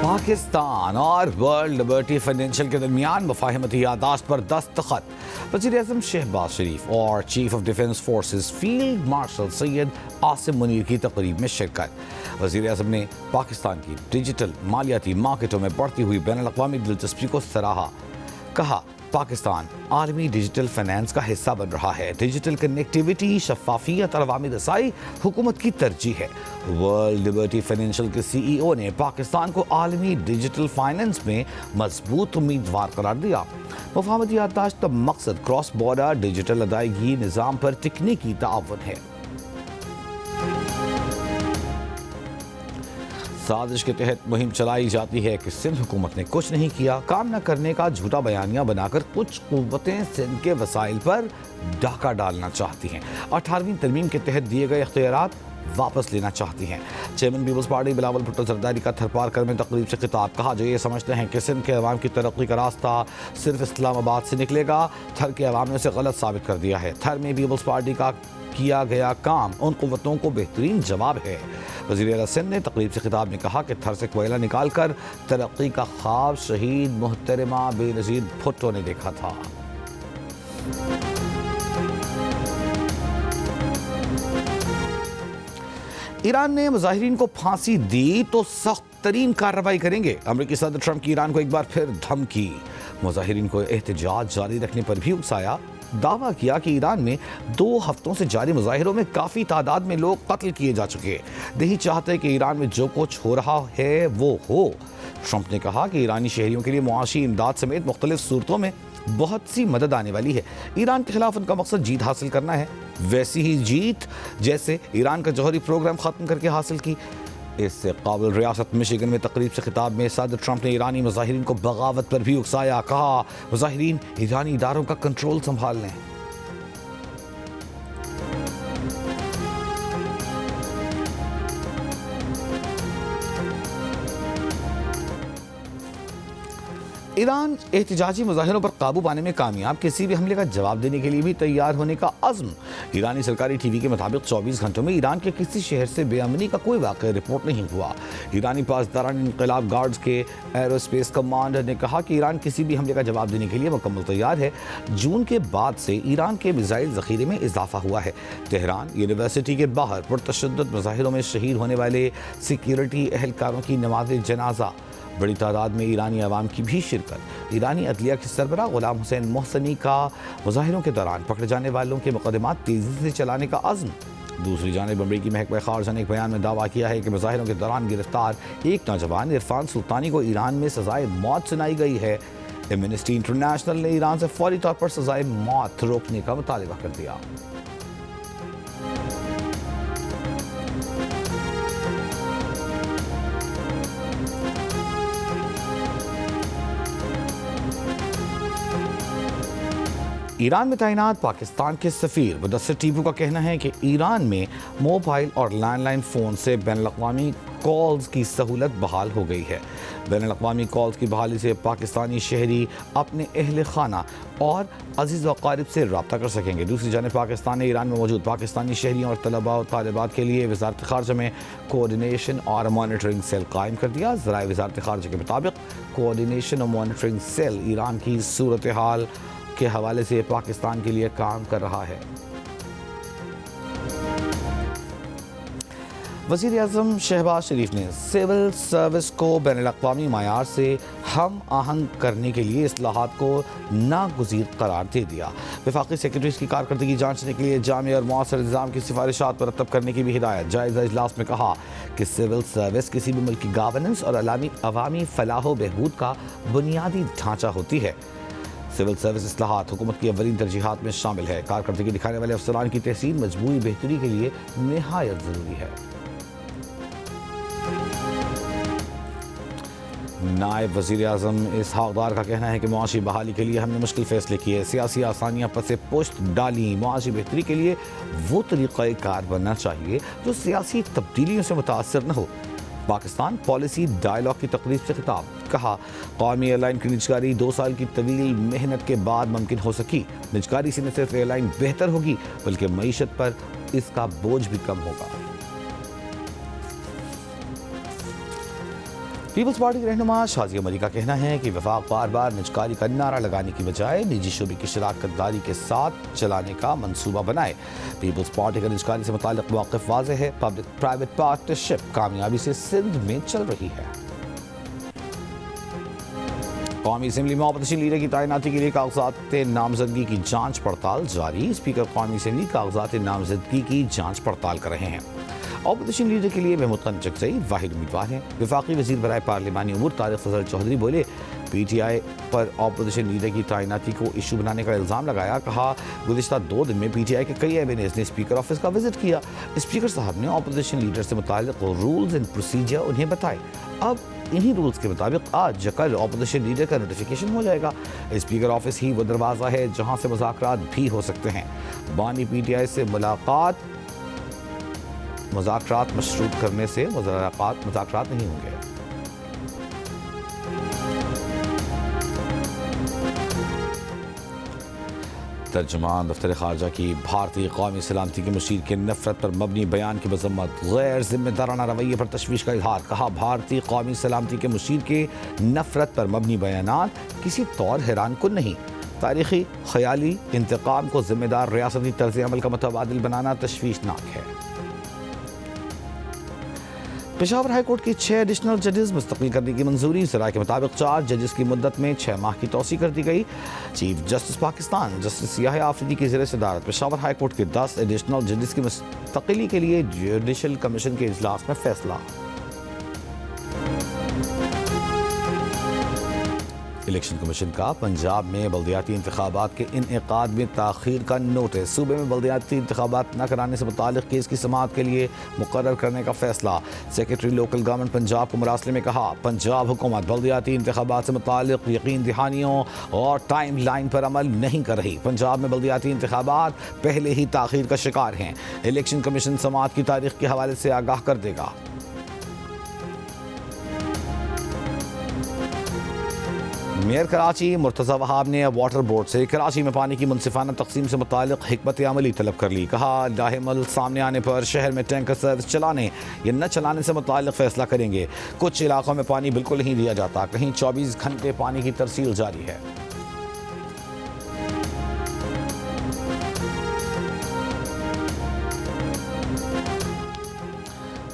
پاکستان اور world Liberty financial کے درمیان مفاہمتی یادداشت پر دستخط۔ وزیر اعظم شہباز شریف اور chief of defence forces field marshal Syed Asim Munir کی تقریب میں شرکت۔ وزیر اعظم نے پاکستان کی ڈیجیٹل مالیاتی مارکیٹوں میں بڑھتی ہوئی بین الاقوامی دلچسپی کو سراہا۔ کہا پاکستان عالمی ڈیجیٹل فائنانس کا حصہ بن رہا ہے۔ ڈیجیٹل کنیکٹیویٹی، شفافیت اور عوامی رسائی حکومت کی ترجیح ہے۔ ورلڈ لبرٹی فائنینشل کے سی ای او نے پاکستان کو عالمی ڈیجیٹل فائنانس میں مضبوط امیدوار قرار دیا۔ مفاہمتی یادداشت کا مقصد کراس بارڈر ڈیجیٹل ادائیگی نظام پر تکنیکی تعاون ہے۔ سازش کے تحت مہم چلائی جاتی ہے کہ سندھ حکومت نے کچھ نہیں کیا، کام نہ کرنے کا جھوٹا بیانیہ بنا کر کچھ قوتیں سندھ کے وسائل پر ڈاکہ ڈالنا چاہتی ہیں، 18ویں ترمیم کے تحت دیے گئے اختیارات واپس لینا چاہتی ہیں۔ Chairman Peoples Party Bilawal Bhutto Zardari کا تھرپارکر میں تقریب سے خطاب۔ کہا جو یہ سمجھتے ہیں کہ سندھ کے عوام کی ترقی کا راستہ صرف اسلام آباد سے نکلے گا، تھر کے عوام نے اسے غلط ثابت کر دیا ہے۔ تھر میں پیپلز پارٹی کا کیا گیا کام ان قوتوں کو بہترین جواب ہے۔ وزیر اعلیٰ سندھ نے تقریب سے خطاب میں کہا کہ تھر سے کوئلہ نکال کر ترقی کا خواب شہید محترمہ بے نظیر بھٹو نے دیکھا تھا۔ ایران نے مظاہرین کو پھانسی دی تو سخت ترین کارروائی کریں گے۔ امریکی صدر ٹرمپ کی ایران کو ایک بار پھر دھمکی۔ مظاہرین کو احتجاج جاری رکھنے پر بھی اکسایا۔ دعویٰ کیا کہ ایران میں 2 ہفتوں سے جاری مظاہروں میں کافی تعداد میں لوگ قتل کیے جا چکے۔ نہیں چاہتے کہ ایران میں جو کچھ ہو رہا ہے وہ ہو۔ ٹرمپ نے کہا کہ ایرانی شہریوں کے لیے معاشی امداد سمیت مختلف صورتوں میں بہت سی مدد آنے والی ہے۔ ایران کے خلاف ان کا مقصد جیت حاصل کرنا ہے، ویسی ہی جیت جیسے ایران کا جوہری پروگرام ختم کر کے حاصل کی۔ اس سے قابل ریاست مشیگن میں تقریب سے خطاب میں صدر ٹرمپ نے ایرانی مظاہرین کو بغاوت پر بھی اکسایا۔ کہا مظاہرین ایرانی اداروں کا کنٹرول سنبھال لیں۔ ایران احتجاجی مظاہروں پر قابو پانے میں کامیاب، کسی بھی حملے کا جواب دینے کے لیے بھی تیار ہونے کا عزم۔ ایرانی سرکاری ٹی وی کے مطابق 24 گھنٹوں میں ایران کے کسی شہر سے بے امنی کا کوئی واقعہ رپورٹ نہیں ہوا۔ ایرانی پاسداران انقلاب گارڈز کے ایرو اسپیس کمانڈر نے کہا کہ ایران کسی بھی حملے کا جواب دینے کے لیے مکمل تیار ہے۔ جون کے بعد سے ایران کے میزائل ذخیرے میں اضافہ ہوا ہے۔ تہران یونیورسٹی کے باہر پرتشدد مظاہروں میں شہید ہونے والے سیکیورٹی اہلکاروں کی نماز جنازہ، بڑی تعداد میں ایرانی عوام کی بھی شرکت۔ ایرانی عدلیہ کے سربراہ غلام حسین محسنی کا مظاہروں کے دوران پکڑے جانے والوں کے مقدمات تیزی سے چلانے کا عزم۔ دوسری جانب امریکی محکمہ خارجہ نے ایک بیان میں دعویٰ کیا ہے کہ مظاہروں کے دوران گرفتار ایک نوجوان عرفان سلطانی کو ایران میں سزائے موت سنائی گئی ہے۔ ایمنسٹی انٹرنیشنل نے ایران سے فوری طور پر سزائے موت روکنے کا مطالبہ کر دیا۔ ایران میں تعینات پاکستان کے سفیر مدثر ٹیپو کا کہنا ہے کہ ایران میں موبائل اور لینڈ لائن فون سے بین الاقوامی کالز کی سہولت بحال ہو گئی ہے۔ بین الاقوامی کالز کی بحالی سے پاکستانی شہری اپنے اہل خانہ اور عزیز و اقارب سے رابطہ کر سکیں گے۔ دوسری جانب پاکستان نے ایران میں موجود پاکستانی شہریوں اور طلباء و طالبات کے لیے وزارت خارجہ میں کوآرڈینیشن اور مانیٹرنگ سیل قائم کر دیا۔ ذرائع وزارت خارجہ کے مطابق کوآرڈینیشن اور مانیٹرنگ سیل ایران کی صورتحال کے حوالے سے پاکستان کے لیے کام کر رہا ہے۔ وزیر اعظم شہباز شریف نے سول سروس کو بین الاقوامی معیار سے ہم آہنگ کرنے کے لیے اصلاحات کو ناگزیر قرار دے دیا۔ وفاقی سیکرٹریز کی کارکردگی جانچنے کے لیے جامع اور مؤثر نظام کی سفارشات مرتب کرنے کی بھی ہدایت۔ جائزہ اجلاس میں کہا کہ سول سروس کسی بھی ملک کی گورننس اور عوامی فلاح و بہبود کا بنیادی ڈھانچہ ہوتی ہے۔ سول سروس اصلاحات حکومت کی اولین ترجیحات میں شامل ہے۔ کارکردگی دکھانے والے افسران کی تحسین مجموعی بہتری کے لیے نہایت ضروری ہے۔ نائب وزیر اعظم اسحاق ڈار کا کہنا ہے کہ معاشی بحالی کے لیے ہم نے مشکل فیصلے کیے، سیاسی آسانیاں پس پشت ڈالیں۔ معاشی بہتری کے لیے وہ طریقہ کار بننا چاہیے جو سیاسی تبدیلیوں سے متاثر نہ ہو۔ پاکستان پالیسی ڈائیلاگ کی تقریب سے خطاب۔ کہا قومی ایئر لائن کی نجکاری 2 سال کی طویل محنت کے بعد ممکن ہو سکی۔ نجکاری سے نہ صرف ایئر لائن بہتر ہوگی بلکہ معیشت پر اس کا بوجھ بھی کم ہوگا۔ پیپلز پارٹی کے رہنما شازیہ مری کا کہنا ہے کہ وفاق بار بار نجکاری کا نعرہ لگانے کی بجائے نجی شعبے کی شراکت داری کے ساتھ چلانے کا منصوبہ بنائے۔ پیپلز پارٹی کا نجکاری سے متعلق موقف واضح ہے، پبلک پرائیویٹ پارٹنرشپ کامیابی سے سندھ میں چل رہی ہے۔ قومی اسمبلی میں اپوزیشن لیڈر کی تعیناتی کے لیے کاغذات نامزدگی کی جانچ پڑتال جاری۔ اسپیکر قومی اسمبلی کاغذات نامزدگی کی جانچ پڑتال کر رہے ہیں۔ اپوزیشن لیڈر کے لیے محمود چکزئی واحد امیدوار ہیں۔ وفاقی وزیر برائے پارلیمانی امور طارق فضل چودھری بولے، P T I per opposition leader کی تعیناتی کو ایشو بنانے کا الزام لگایا۔ کہا گزشتہ 2 دن میں پی ٹی آئی کے کئی ایم این ایز نے اسپیکر آفس کا وزٹ کیا۔ اسپیکر صاحب نے اپوزیشن لیڈر سے متعلق رولز اینڈ پروسیجر انہیں بتائے۔ اب انہی رولز کے مطابق آج یا کل اپوزیشن لیڈر کا نوٹیفیکیشن ہو جائے گا۔ اسپیکر آفس ہی وہ دروازہ ہے جہاں سے مذاکرات بھی ہو سکتے ہیں۔ بانی پی ٹی آئی سے مذاکرات مشروط کرنے سے مذاکرات نہیں ہوں گے۔ ترجمان دفتر خارجہ کی بھارتی قومی سلامتی کے مشیر کے نفرت پر مبنی بیان کی مذمت، غیر ذمہ دارانہ رویے پر تشویش کا اظہار۔ کہا بھارتی قومی سلامتی کے مشیر کے نفرت پر مبنی بیانات کسی طور حیران کن نہیں، تاریخی خیالی انتقام کو ذمہ دار ریاستی طرز عمل کا متبادل بنانا تشویشناک ہے۔ پشاور ہائی کورٹ کی 6 ایڈیشنل ججز مستقل کرنے کی منظوری۔ ذرائع کے مطابق 4 ججز کی مدت میں 6 ماہ کی توسیع کر دی گئی۔ چیف جسٹس پاکستان جسٹس یحییٰ آفریدی کی زیر صدارت پشاور ہائی کورٹ کے 10 ایڈیشنل ججز کی مستقلی کے لیے جوڈیشل کمیشن کے اجلاس میں فیصلہ۔ الیکشن کمیشن کا پنجاب میں بلدیاتی انتخابات کے انعقاد میں تاخیر کا نوٹس۔ صوبے میں بلدیاتی انتخابات نہ کرانے سے متعلق کیس کی سماعت کے لیے مقرر کرنے کا فیصلہ۔ سیکرٹری لوکل گورنمنٹ پنجاب کو مراسلے میں کہا، پنجاب حکومت بلدیاتی انتخابات سے متعلق یقین دہانیوں اور ٹائم لائن پر عمل نہیں کر رہی۔ پنجاب میں بلدیاتی انتخابات پہلے ہی تاخیر کا شکار ہیں۔ الیکشن کمیشن سماعت کی تاریخ کے حوالے سے آگاہ کر دے گا۔ میئر کراچی مرتضی وہاب نے واٹر بورڈ سے کراچی میں پانی کی منصفانہ تقسیم سے متعلق حکمت عملی طلب کر لی۔ کہا لاہمل سامنے آنے پر شہر میں ٹینکر سروس چلانے یا نہ چلانے سے متعلق فیصلہ کریں گے۔ کچھ علاقوں میں پانی بالکل نہیں دیا جاتا، کہیں 24 گھنٹے پانی کی ترسیل جاری ہے۔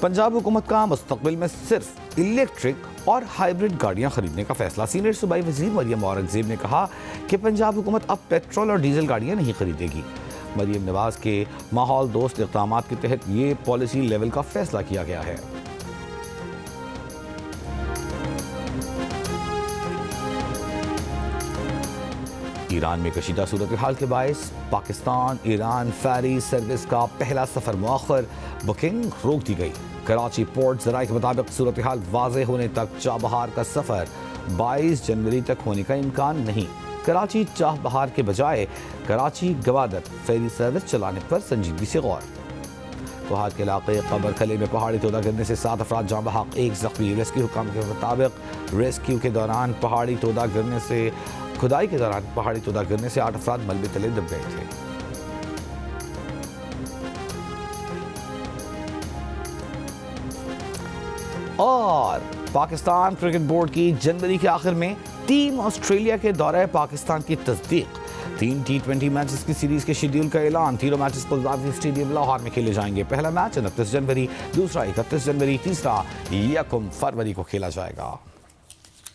پنجاب حکومت کا مستقبل میں صرف الیکٹرک اور ہائیبرڈ گاڑیاں خریدنے کا فیصلہ۔ سینئر صوبائی وزیر مریم اورنگزیب نے کہا کہ پنجاب حکومت اب پیٹرول اور ڈیزل گاڑیاں نہیں خریدے گی۔ مریم نواز کے ماحول دوست اقدامات کے تحت یہ پالیسی لیول کا فیصلہ کیا گیا ہے۔ ایران میں کشیدہ صورتحال کے باعث پاکستان ایران فیری سروس کا پہلا سفر مؤخر، بکنگ روک دی گئی۔ کراچی پورٹ ذرائع کے مطابق صورتحال واضح ہونے تک چاہ بہار کا سفر 22 جنوری تک ہونے کا امکان نہیں۔ کراچی چاہ بہار کے بجائے کراچی گوادر فیری سروس چلانے پر سنجیدگی سے غور۔ کوہاٹ کے علاقے قبر کھلے میں پہاڑی تودہ گرنے سے 7 افراد جاں بحق، 1 زخمی۔ ریسکیو حکام کے مطابق ریسکیو کے دوران کھدائی کے دوران پہاڑی تودہ گرنے سے 8 افراد ملبے تلے دب گئے تھے۔ اور پاکستان کرکٹ بورڈ کی جنوری کے آخر میں ٹیم آسٹریلیا کے دورہ پاکستان کی تصدیق۔ 3 T20 میچز کی سیریز کے شیڈیول کا اعلان۔ تینوں میچز قذافی اسٹیڈیم لاہور میں کھیلے جائیں گے۔ پہلا میچ 29 جنوری، دوسرا 31 جنوری، تیسرا 1 فروری کو کھیلا جائے گا۔